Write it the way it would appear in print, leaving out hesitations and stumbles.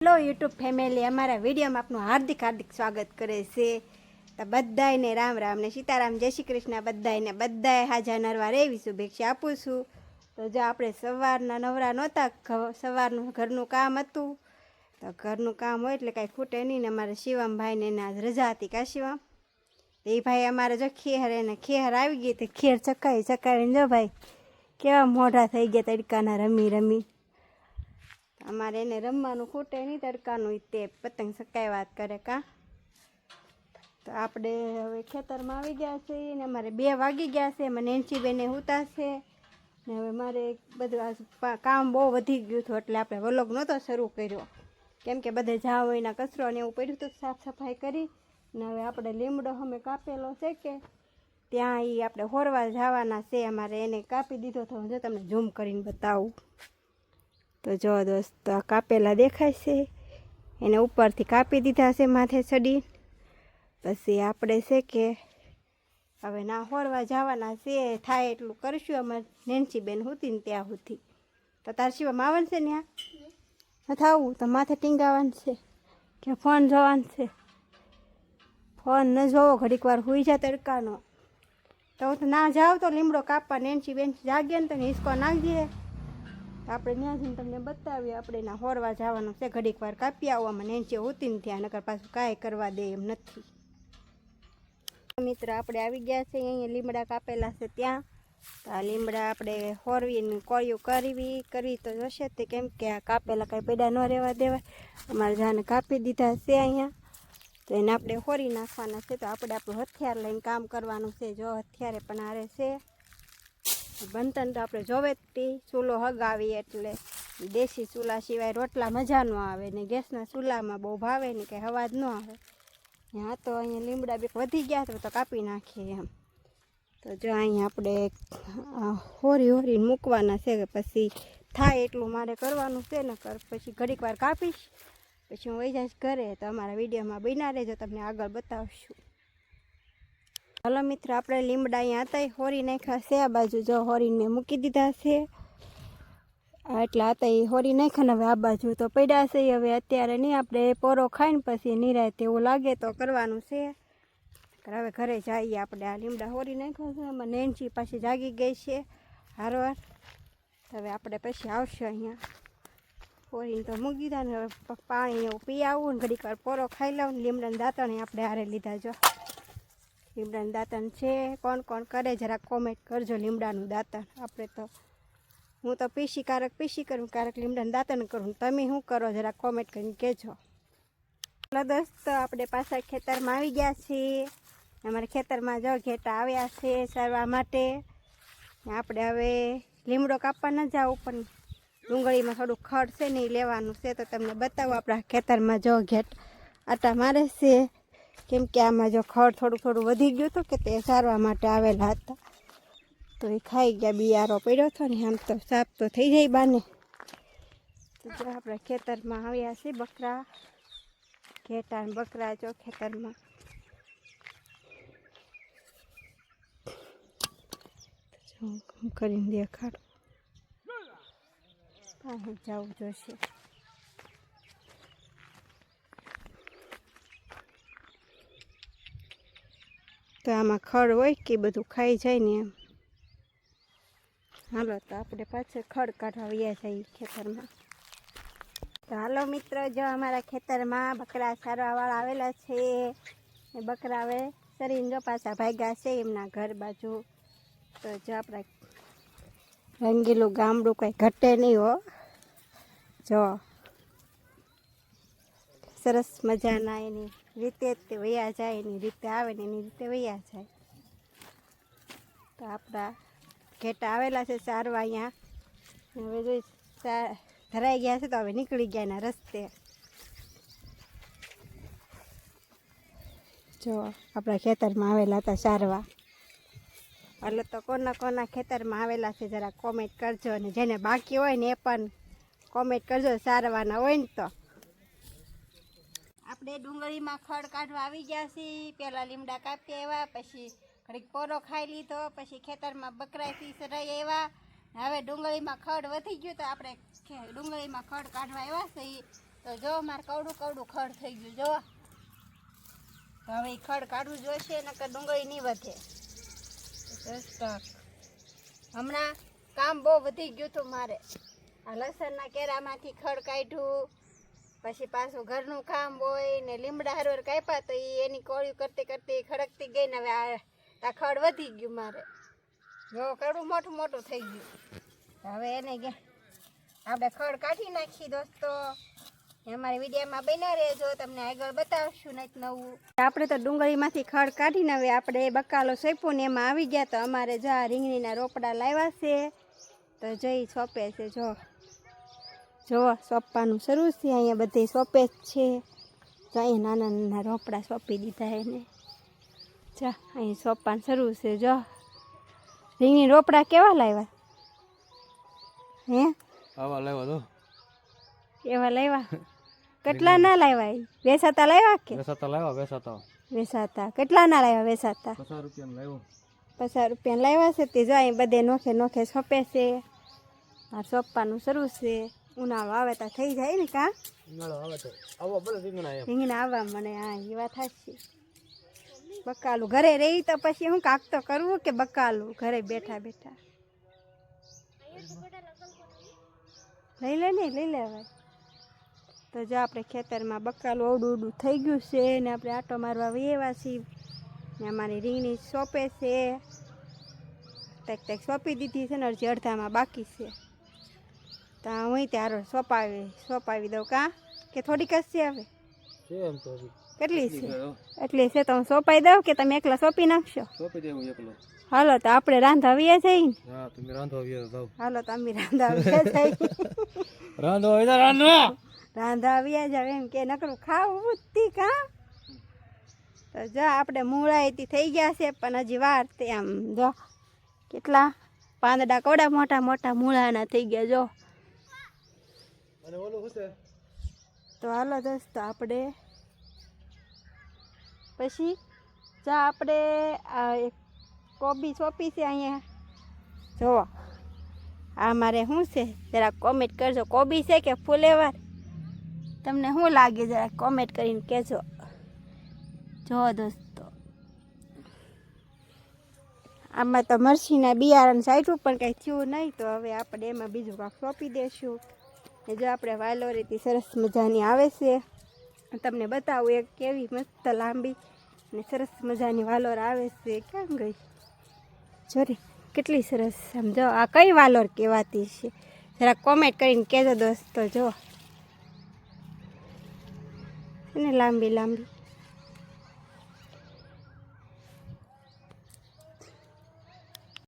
Hello YouTube family, અમારા વિડીયોમાં આપનું હાર્દિક સ્વાગત કરે છે. તો બધાને રામ રામ ને સીતારામ, જય શ્રી કૃષ્ણ. બધાએ હાજા નરવા એવી શુભેચ્છા આપું છું. તો જો આપણે સવારના નવરા નહોતા, સવારનું ઘરનું કામ હતું. તો ઘરનું કામ હોય એટલે કાંઈ ખૂટે નહીં. ને અમારે શિવમભાઈને એના રજા હતી કા શિવમ? એ ભાઈ અમારે જો ખેર એને ખેર આવી ગઈ. તો ખેર ચકાવીને જો ભાઈ કેવા મોઢા થઈ ગયા તડકાના રમી. અમારે એને રમવાનું ખૂટે નહીં, તડકાનું તે પતંગ સકાઈ વાત કરે કા. તો આપણે હવે ખેતરમાં આવી ગયા છે ને અમારે 2 વાગી ગયા છે. મને નેન્સીબેને સૂતા છે ને હવે મારે બધું કામ બહુ વધી ગયું હતું એટલે આપણે વ્લોગ નહોતો શરૂ કર્યો, કેમ કે બધે જાવ એના કચરો ને એવું પડ્યું હતું. સાફ સફાઈ કરી ને હવે આપણે લીમડો અમે કાપેલો છે કે ત્યાં એ આપણે હોરવા જવાના છે. અમારે એને કાપી દીધો તો હું જો તમને ઝૂમ કરીને બતાવું. તો જો દોસ્તો કાપેલા દેખાય છે, એને ઉપરથી કાપી દીધા છે માથે ચડી. પછી આપણે છે કે હવે ના હોરવા જવાના છે, થાય એટલું કરીશું. અમારે નેન્સીબેન સૂતી ને ત્યાં સુધી. તો તાર શિવમ આવવાનું છે ને નથી આવવું? તો માથે ટીંગાવાનું છે કે ફોન જોવાનું છે? ફોન ન જોવો, ઘડીક વાર સુઈ જાય તડકાનો. તો હું ના જાવ તો લીમડો કાપવા નેન્સીબેન જાગે ને તો હિસકો નાખજે. આપણે ત્યાં જઈને તમને બતાવીએ. આપણે એના હોરવા જવાનું છે, ઘડીક વાર કાપી આવવામાં નેન્સી હોતી ને ત્યાં, નકર પાછું કાંઈ કરવા દે એમ નથી. મિત્ર આપણે આવી ગયા છે અહીંયા લીમડા કાપેલા છે ત્યાં. તો આ લીમડા આપણે હોરવીને કોળિયું કરવી તો જશે તે, કેમ કે આ કાપેલા કાંઈ પેડા ન રહેવા દેવાય. અમારે જાને કાપી દીધા છે અહીંયા, તો એને આપણે હોરી નાખવાના છે. તો આપણે આપણું હથિયાર લઈને કામ કરવાનું છે. જો હથિયારે પણ આરે છે બનતન તો આપણે જોવે જ તે. ચૂલો હગાવી એટલે દેશી ચૂલા સિવાય રોટલા મજા ન આવે ને ગેસના ચૂલામાં બહુ ભાવે ને કંઈ અવાજ ન આવે. હા તો અહીંયા લીમડા બે વધી ગયા તો કાપી નાખીએ એમ. તો જો અહીંયા આપણે હોરીને મૂકવાના છે. પછી થાય એટલું મારે કરવાનું છે ને પછી ઘડીક વાર કાપીશ, પછી હું વહી જઈશ ઘરે. તો અમારા વિડીયોમાં બન્યા રહેજો, તમને આગળ બતાવશું. હલો મિત્ર, આપણે લીમડા અહીંયા હતા હોરી નાખ્યા છે. આ બાજુ જો હોરીને મેં મૂકી દીધા છે. એટલા હતા એ હોરી નાખ્યા ને હવે આ બાજુ તો પડ્યા છે. હવે અત્યારે નહીં, આપણે પોરો ખાઈને પછી નિરાય એવું લાગે તો કરવાનું છે. હવે ઘરે જઈએ આપણે. આ લીમડા હોરી નાખ્યા છે. એમાં નેન્સી પાછી જાગી ગઈ છે હારવાર. હવે આપણે પછી આવશે અહીંયા. હોરીને તો મૂકી દીધા ને હવે પાણી એવું પી આવું ને ઘડીક વાર પોરો ખાઈ લઉં ને લીમડાના દાંતણ આપણે હારે લીધા. જો લીમડાનું દાંતણ છે, કોણ કરે જરા કોમેન્ટ કરજો. લીમડાનું દાંતણ આપણે તો, હું તો કારક પીસી કરું, કારક લીમડાનું દાંતણ કરું. તમે શું કરો જરા કોમેન્ટ કરીને કહેજો. ચાલો દોસ્તો, આપણે પાછા ખેતરમાં આવી ગયા છીએ. અમારે ખેતરમાં જો ઘેટા આવ્યા છે સારવા માટે. આપણે હવે લીમડો કાપવા ન જાવ, પણ ડુંગળીમાં થોડું ખડ છે ને એ લેવાનું છે. તો તમને બતાવું આપણા ખેતરમાં જો ઘેટ આટા મારે છે, કેમ કે આમાં જો ખડ થોડું વધી ગયું હતું કે તે સારવા માટે આવેલા હતા. તો એ ખાઈ ગયા, બિયારો પડ્યો હતો ને આમ તો સાફ તો થઈ જાય બાને. તો જો આપણે ખેતરમાં આવ્યા છે. બકરા ઘેટા ને બકરા જો ખેતરમાં. હું કરીને દેખાડું, પાસે જવું જોશે. તો આમાં ખડ હોય કે બધું ખાઈ જાય ને એમ. હાલો તો આપણે પાછળ ખડ કાઢવા વ્યા જઈએ ખેતરમાં. તો હાલો મિત્ર, જો અમારા ખેતરમાં બકરા સારવાવાળા આવેલા છે. એ બકરા હવે શરીને જો પાછા ભાગ્યા છે એમના ઘર બાજુ. તો જો આપણા રંગીલું ગામડું કંઈ ઘટે નહીં હો. જો સરસ મજાના એની રીતે તે વયા જાય, એની રીતે આવે ને એની રીતે વયા જાય. તો આપણા ઘેટા આવેલા છે સારવા અહીંયા. હવે જોઈ ધરાઈ ગયા છે તો હવે નીકળી ગયા એના રસ્તે. જો આપણા ખેતરમાં આવેલા હતા સારવા. એટલે તો કોના ખેતરમાં આવેલા છે જરા કોમેન્ટ કરજો, અને જેને બાકી હોય ને એ પણ કોમેન્ટ કરજો સારવાના હોય ને તો. આપણે ડુંગળીમાં ખડ કાઢવા આવી ગયા છીએ. પહેલાં લીમડા કાપી આવ્યા, પછી ઘડીક પોરો ખાઈ લીધો, પછી ખેતરમાં બકરાથી સરાઈ આવ્યા. હવે ડુંગળીમાં ખડ વધી ગયું તો આપણે ડુંગળીમાં ખડ કાઢવા આવ્યા છીએ. તો તો જો મારે કવડું કવડું ખડ થઈ ગયું જો. હવે ખડ કાઢવું જોઈશે નકર ડુંગળી નહીં વધે. હમણાં કામ બહુ વધી ગયું હતું મારે. આ લસણના કેરામાંથી ખડ કાઢ્યું, પછી પાછું ઘરનું કામ હોય ને લીમડા હરવાર કાપ્યા તો એની કોળિયું કરતી કરતી ખડકતી ગઈ ને હવે આ ખડ વધી ગયું મારે. જો કડું મોટું મોટું થઈ ગયું. હવે એને આપણે ખડ કાઢી નાખી દોસ્તો. અમારી વિડીયોમાં બન્યા રહેજો, તમને આગળ બતાવશું નહીં નવું. આપણે તો ડુંગળીમાંથી ખડ કાઢીને હવે આપણે બકાલો સોંપ્યો ને એમાં આવી ગયા. તો અમારે જો આ રીંગણીના રોપડા લાવ્યા છે તો જઈ સોંપે છે. જો સોંપવાનું શરૂ છે, અહીંયા બધે સોંપે જ છે. તો અહીંયા નાના નાના રોપડા સોંપી દીધા એને. જા અહીંયા સોંપવાનું શરૂ છે. જો રીંગણી રોપડા કેવા લાવ્યા હે? આવા લાવ્યા તો એવા લાવ્યા. કેટલા ના લાવ્યા? વેસાતા લાવ્યા કે વેસાતા? કેટલા ના લાવ્યા વેસાતા? 50 રૂપિયા લાવ્યો. 50 રૂપિયા લાવ્યા છે. તે જાય બધે નોખે નોખે સોંપે છે. આ સોંપવાનું શરૂ છે. ઉનાળો આવે તો થઈ જાય ને કા? ઉનાળો આવે તો આવો ભલે રીંગણા આવવા મને. હા એ વાત સાચી. બકાલું ઘરે રહી તો પછી હું કાક તો કરવું કે બકાલું ઘરે બેઠા બેઠા લઈ લે ને લઈ લે. હવે તો જો આપણે ખેતરમાં બકાલું અવડું ઉડું થઈ ગયું છે ને આપણે આટો મારવા વહેવા છીએ ને અમારી રીંગણી સોંપે છે. ટેક સોંપી દીધી છે ને હજી અડધામાં બાકી છે. તો હું ત્યારે સોંપાવી દઉં કા કે થોડીક જ છે હવે? કેટલી છે? એટલી છે તો હું સોંપાઈ દઉં કે તમે એકલા સોંપી નાખશો? સોંપી દેવું એકલો. હાલો તો આપણે રાંધવા આવીએ જઈએ. હા તમે રાંધવા આવીએ જાવ. હાલો તો અમે રાંધવા આવીએ જઈએ. રાંધવા આવી જા રાંધવા. રાંધવા આવીએ જાવ એમ કે નકરું ખાવું બુદ્ધી કા? તો જો આપણે મૂળાઈથી થઈ ગયા છે પણ હજી વાર તે આમ જો કેટલા પાંદડા કોડા મોટા મોટા મૂળાના થઈ ગયા જો. અને ઓલું હશે તો હાલો દોસ્તો આપણે પછી જો આપણે આ એક કોબી સોંપી છે અહીંયા જુઓ. આ મારે શું છે જરા કોમેન્ટ કરજો. કોબી છે કે ફુલેવર? તમને શું લાગે જરા કોમેન્ટ કરીને કહેજો. જુઓ દોસ્તો આમાં તો મરચીના બિયારણ સાઈઠું પણ કંઈ થયું નહીં. તો હવે આપણે એમાં બીજું કાંક સોંપી દઈશું. એ જો આપણે વાલોરીથી સરસ મજાની આવે છે. તમને બતાવું એક કેવી મસ્ત લાંબી ને સરસ મજાની વાલોર આવે છે. ક્યાં ગઈ જોરી કેટલી સરસ. સમજો આ કઈ વાલોર કહેવાતી છે જરા કોમેન્ટ કરીને કહેજો દોસ્તો. જો ને લાંબી લાંબી